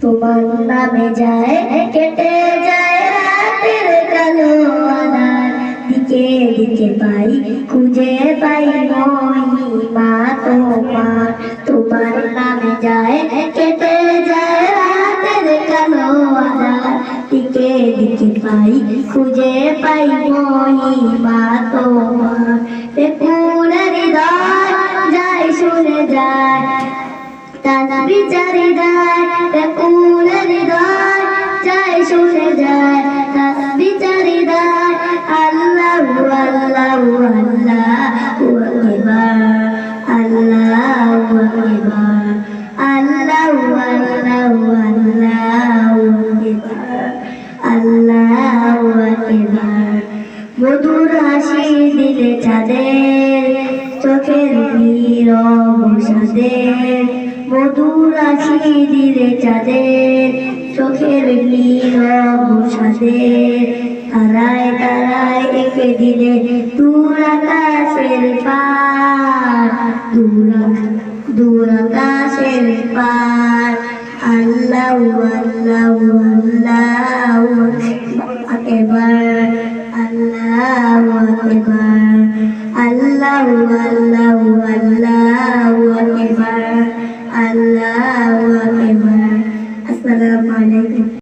তোমার নামে যায় কেটে যায় রাতের কালো আধার, দিকে দিকে পাই খুঁজে পাই মহিমা তোমার। তোমার নামে যায় কেটে যায় রাতের কালো আধার, দিকে দিকে পাই খুঁজে পাই মহিমা তোমার। ফুলের হৃদয় যায় শুনে যায় বিচারি যায়, ফুলের হৃদয় যায় শুনে যায় বিচারি যায়। আল্লাহু আল্লাহু আল্লাহু আকবার, আল্লাহু আকবার, আল্লাহু আল্লাহু আল্লাহু আকবার, আল্লাহু আকবার। মধুর হাসি দিলে চাঁদের, চোখের নীরব সাদের। মধুর হাসি দিলে চাঁদের, চোখের নীরব সাদের। তারায় তারায় এঁকে দিলে দূর আকাশের পার, দূর আকাশের পার। আল্লাহু আল্লাহু আল্লাহু আকবার, আল্লাহু আকবার, আল্লাহু আল্লাহু আল্লাহু আকবার।